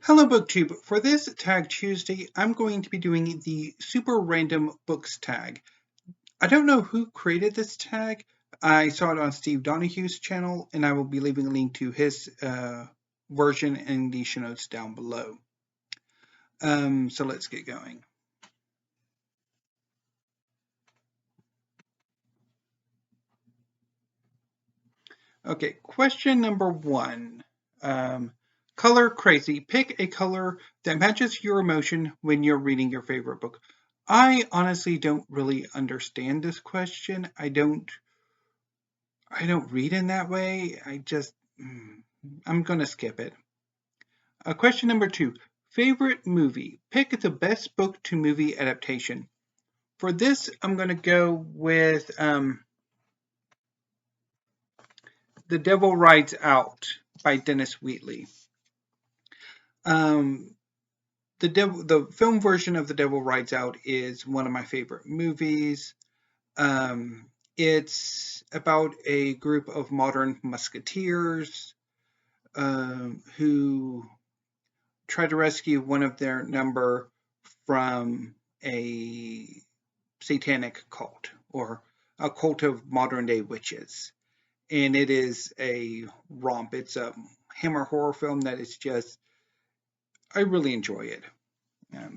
Hello BookTube. For this Tag Tuesday, I'm going to be doing the Super Random Books tag. I don't know who created this tag. I saw it on Steve Donahue's channel, and I will be leaving a link to his version in the show notes down below. So let's get going. Okay, question number 1. Color crazy. Pick a color that matches your emotion when you're reading your favorite book. I honestly don't really understand this question. I don't read in that way. I'm going to skip it. Question number 2. Favorite movie. Pick the best book to movie adaptation. For this, I'm going to go with The Devil Rides Out by Dennis Wheatley. The film version of The Devil Rides Out is one of my favorite movies. It's about a group of modern musketeers who try to rescue one of their number from a satanic cult or a cult of modern day witches. And it is a romp. It's a Hammer horror film that is just, I really enjoy it.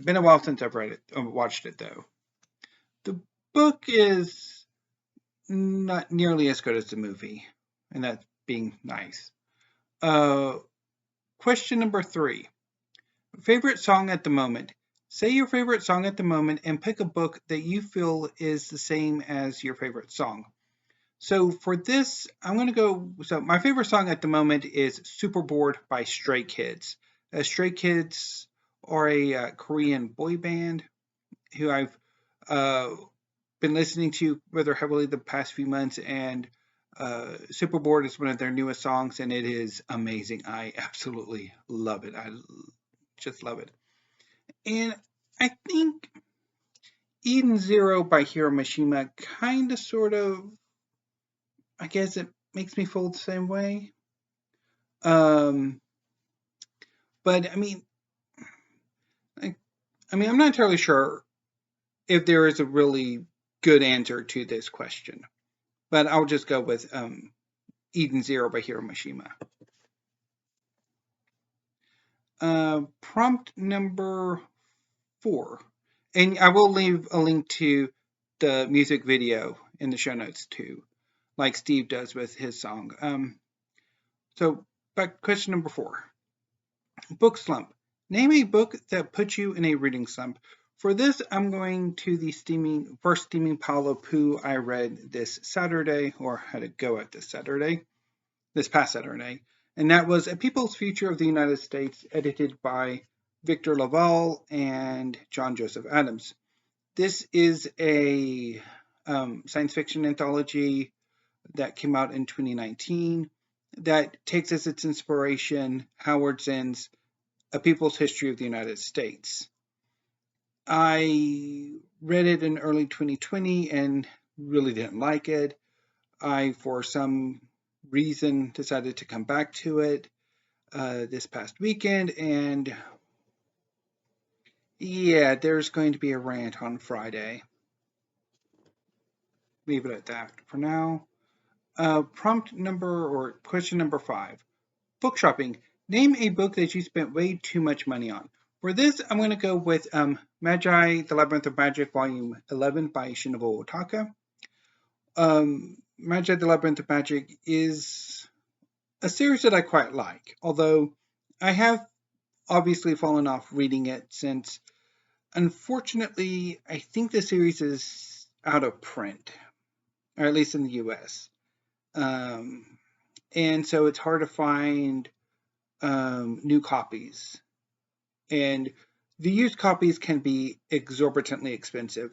Been a while since I've watched it though. The book is not nearly as good as the movie, and that's being nice. Question number 3. Favorite song at the moment. Say your favorite song at the moment and pick a book that you feel is the same as your favorite song. So for this, I'm going to go. So my favorite song at the moment is Super Bored by Stray Kids. Stray Kids are a Korean boy band who I've been listening to rather heavily the past few months, and Super Bored is one of their newest songs, and it is amazing. I absolutely love it. I just love it. And I think Eden Zero by Hiro Mishima kind of sort of, I guess it makes me feel the same way. But I mean, I'm not entirely sure if there is a really good answer to this question, but I'll just go with Eden Zero by Hiro Mishima. Prompt number 4, and I will leave a link to the music video in the show notes too, like Steve does with his song. So back question number 4. Book slump. Name a book that puts you in a reading slump. For this, I'm going to the first steaming pile of poo I read this Saturday, or had a go at this past Saturday, and that was A People's Future of the United States, edited by Victor Laval and John Joseph Adams. This is a science fiction anthology that came out in 2019 that takes as its inspiration Howard Zinn's A People's History of the United States. I read it in early 2020 and really didn't like it. I, for some reason, decided to come back to it this past weekend, and yeah, there's going to be a rant on Friday. Leave it at that for now. Question number 5. Book shopping. Name a book that you spent way too much money on. For this, I'm going to go with Magi, The Labyrinth of Magic, Volume 11 by Shinobu Otaka. Magi, The Labyrinth of Magic is a series that I quite like, although I have obviously fallen off reading it since, unfortunately, I think the series is out of print, or at least in the US. And so it's hard to find new copies. And the used copies can be exorbitantly expensive.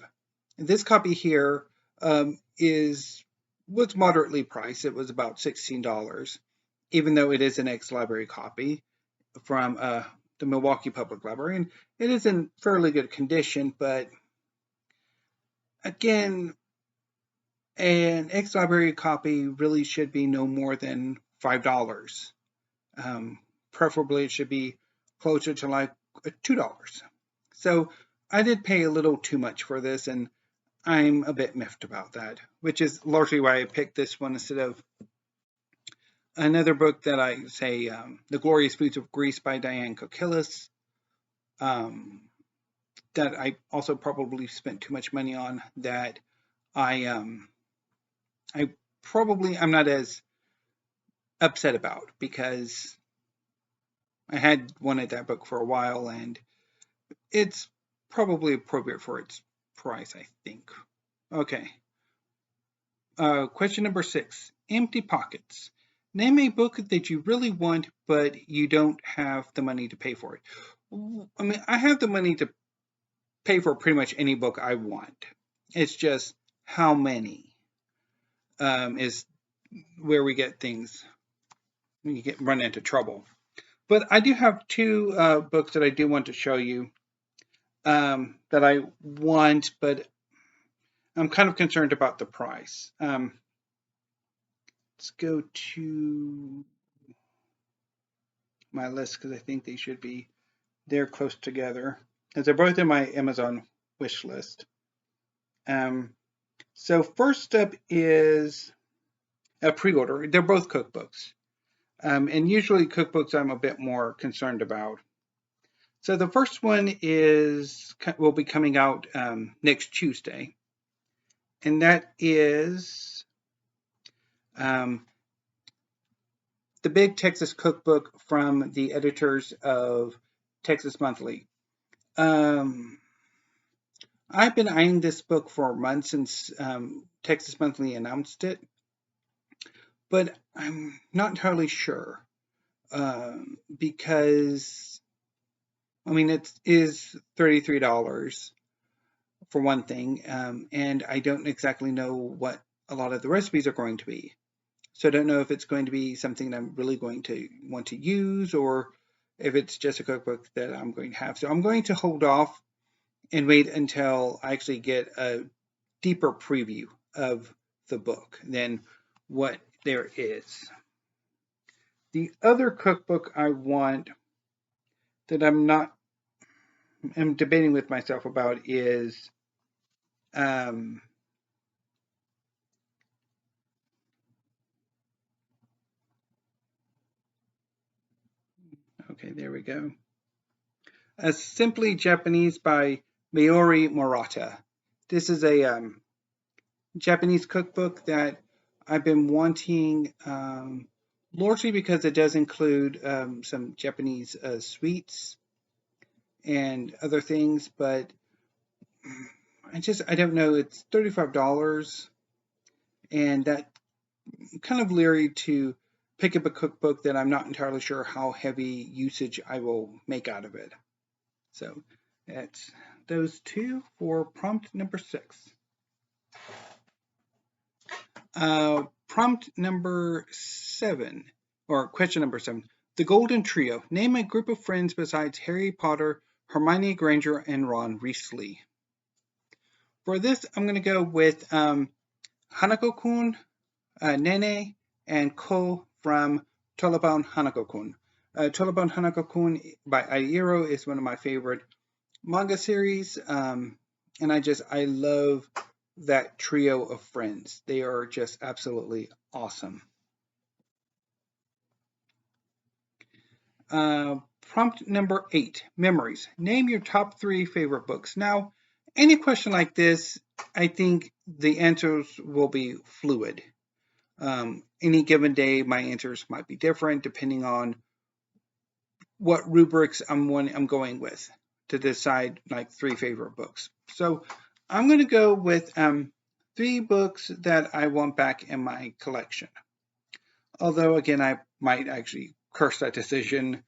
This copy here was moderately priced. It was about $16, even though it is an ex-library copy from the Milwaukee Public Library. And it is in fairly good condition, but again, an ex-library copy really should be no more than $5. Preferably it should be closer to like $2. So I did pay a little too much for this, and I'm a bit miffed about that, which is largely why I picked this one instead of another book that I say, The Glorious Foods of Greece by Diane Kokkilis, that I also probably spent too much money on, that I'm not as upset about, because I had wanted that book for a while, and it's probably appropriate for its price, I think. Okay. Question number 6. Empty pockets. Name a book that you really want, but you don't have the money to pay for it. I mean, I have the money to pay for pretty much any book I want. It's just how many is where we get things, you run into trouble. But I do have two books that I do want to show you that I want, but I'm kind of concerned about the price. Let's go to my list because I think they should be there close together, as they're both in my Amazon wish list. So first up is a pre-order. They're both cookbooks. And usually cookbooks I'm a bit more concerned about. So the first one will be coming out next Tuesday. And that is the Big Texas Cookbook from the editors of Texas Monthly. I've been eyeing this book for months since Texas Monthly announced it, but I'm not entirely sure because, I mean, it is $33 for one thing, and I don't exactly know what a lot of the recipes are going to be. So I don't know if it's going to be something that I'm really going to want to use, or if it's just a cookbook that I'm going to have. So I'm going to hold off and wait until I actually get a deeper preview of the book than what there is. The other cookbook I want that I'm debating with myself about is okay, there we go. Simply Japanese by Mayuri Murata. This is a Japanese cookbook that I've been wanting, largely because it does include some Japanese sweets and other things, but I don't know. It's $35, and that kind of leery to pick up a cookbook that I'm not entirely sure how heavy usage I will make out of it. So that's those two for prompt number 6. Prompt number 7, or question number 7. The Golden Trio. Name a group of friends besides Harry Potter, Hermione Granger, and Ron Weasley. For this, I'm going to go with Hanako-kun, Nene, and Ko from Tolobon Hanako-kun. Tolobon Hanako-kun by Airo is one of my favorite manga series, and I love that trio of friends. They are just absolutely awesome. Prompt number 8, memories. Name your top 3 favorite books. Now, any question like this, I think the answers will be fluid. Any given day, my answers might be different depending on what rubrics I'm going with to decide like 3 favorite books. So I'm going to go with 3 books that I want back in my collection. Although, again, I might actually curse that decision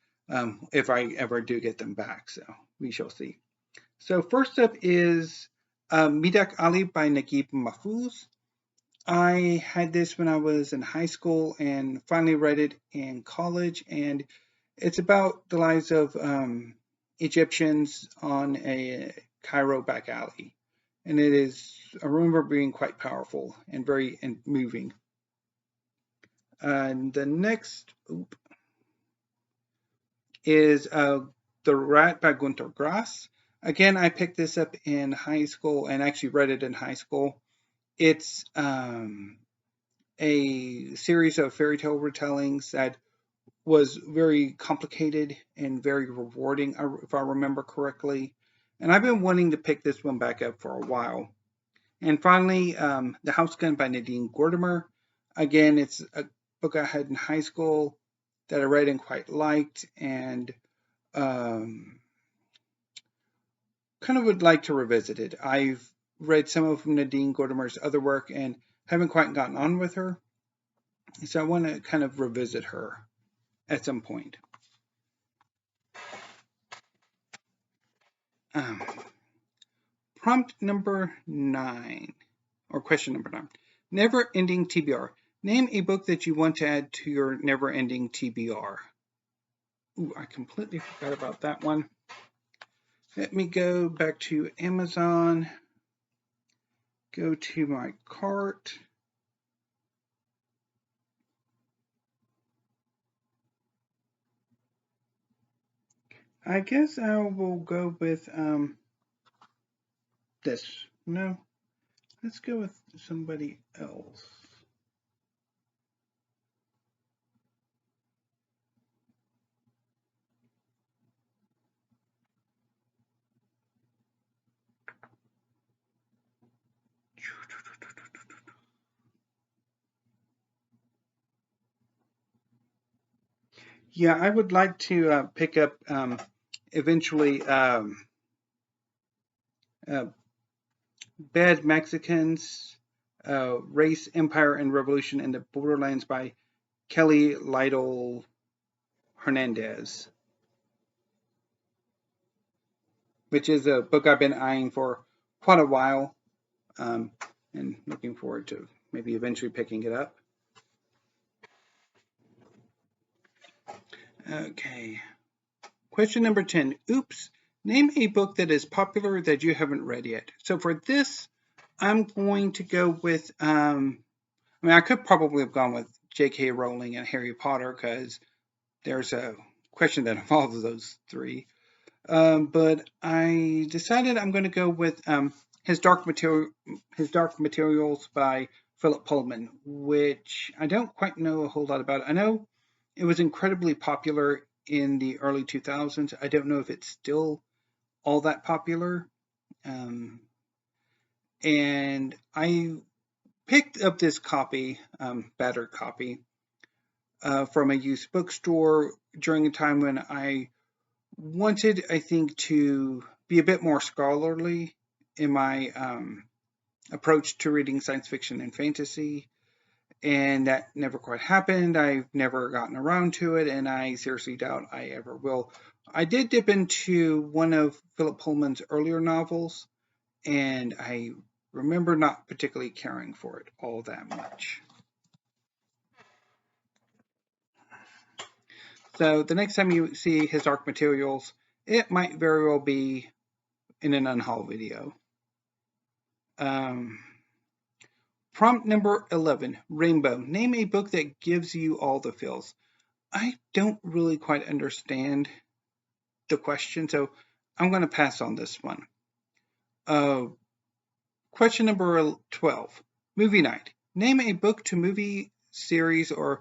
if I ever do get them back. So we shall see. So first up is Midak Ali by Naguib Mahfouz. I had this when I was in high school and finally read it in college. And it's about the lives of Egyptians on a Cairo back alley. And I remember being quite powerful and very moving. And the next is The Rat by Gunter Grass. Again, I picked this up in high school and actually read it in high school. It's a series of fairy tale retellings that was very complicated and very rewarding, if I remember correctly. And I've been wanting to pick this one back up for a while. And finally, The House Gun by Nadine Gordimer. Again, it's a book I had in high school that I read and quite liked, and kind of would like to revisit it. I've read some of Nadine Gordimer's other work and haven't quite gotten on with her, so I want to kind of revisit her at some point. Prompt number 9, or question number 9. Never ending TBR. Name a book that you want to add to your never ending TBR. Ooh, I completely forgot about that one. Let me go back to Amazon, go to my cart. I guess I will go with this. No, let's go with somebody else. Yeah, I would like to pick up eventually Bad Mexicans, Race, Empire, and Revolution in the Borderlands by Kelly Lytle Hernandez, which is a book I've been eyeing for quite a while, and looking forward to maybe eventually picking it up. Okay. Question number 10. Oops. Name a book that is popular that you haven't read yet. So for this, I'm going to go with, I could probably have gone with J.K. Rowling and Harry Potter because there's a question that involves those three. But I decided I'm going to go with His Dark Materials by Philip Pullman, which I don't quite know a whole lot about. I know it was incredibly popular in the early 2000s. I don't know if it's still all that popular. And I picked up this copy, battered copy, from a used bookstore during a time when I wanted, I think, to be a bit more scholarly in my approach to reading science fiction and fantasy. And that never quite happened. I've never gotten around to it, and I seriously doubt I ever will. I did dip into one of Philip Pullman's earlier novels, and I remember not particularly caring for it all that much. So the next time you see His Dark Materials, it might very well be in an unhaul video. Prompt number 11, Rainbow. Name a book that gives you all the feels. I don't really quite understand the question, so I'm going to pass on this one. Question number 12, Movie Night. Name a book to movie series or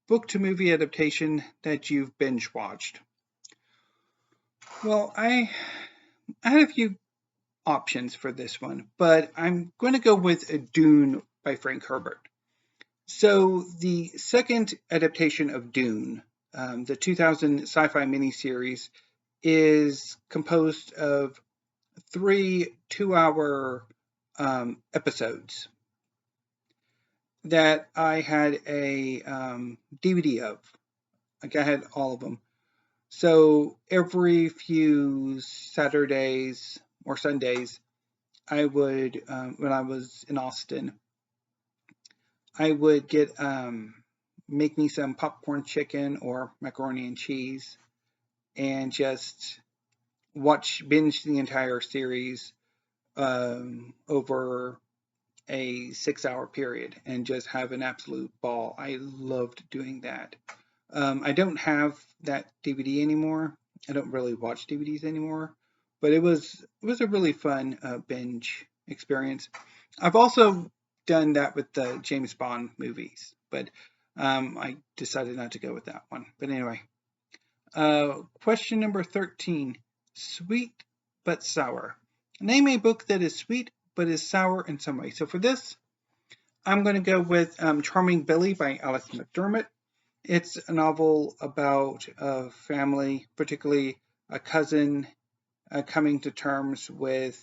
book to movie adaptation that you've binge watched. Well, I had a few options for this one, but I'm going to go with Dune by Frank Herbert. So the second adaptation of Dune, the 2000 sci-fi miniseries, is composed of 3 two-hour episodes that I had a DVD of. Like I had all of them. So every few Saturdays or Sundays, I would, when I was in Austin, I would get make me some popcorn chicken or macaroni and cheese, and just binge the entire series over a 6-hour period and just have an absolute ball. I loved doing that. I don't have that DVD anymore. I don't really watch DVDs anymore, but it was a really fun binge experience. I've also done that with the James Bond movies, but I decided not to go with that one. But anyway, question number 13: sweet but sour. Name a book that is sweet but is sour in some way. So for this, I'm going to go with Charming Billy by Alice McDermott. It's a novel about a family, particularly a cousin, coming to terms with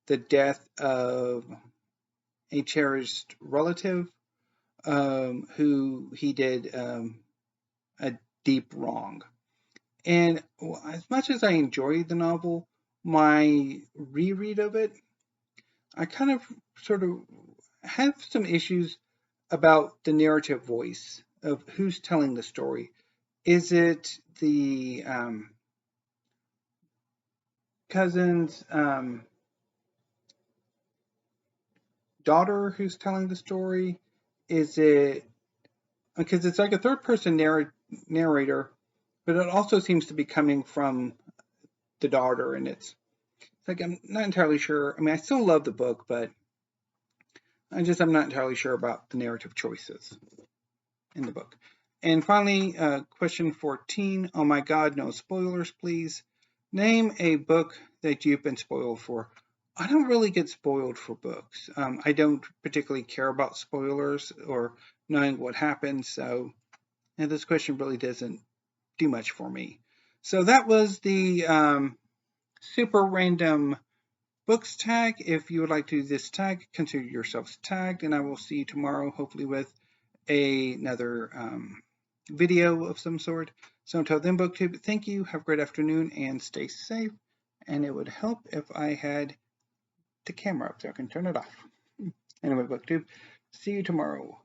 the death of a cherished relative who he did a deep wrong. And as much as I enjoyed the novel, my reread of it, I kind of sort of have some issues about the narrative voice of who's telling the story. Is it the cousin's daughter who's telling the story? Is it because it's like a third person narrator, but it also seems to be coming from the daughter, and it's like I'm not entirely sure. I mean, I still love the book, but I'm not entirely sure about the narrative choices in the book. And finally, question 14. Oh my God, no spoilers, please. Name a book that you've been spoiled for. I don't really get spoiled for books. I don't particularly care about spoilers or knowing what happens, so this question really doesn't do much for me. So that was the super random books tag. If you would like to do this tag, consider yourselves tagged, and I will see you tomorrow, hopefully with another video of some sort. So until then, BookTube, thank you, have a great afternoon, and stay safe. And it would help if I had the camera up so I can turn it off. Anyway, BookTube, see you tomorrow.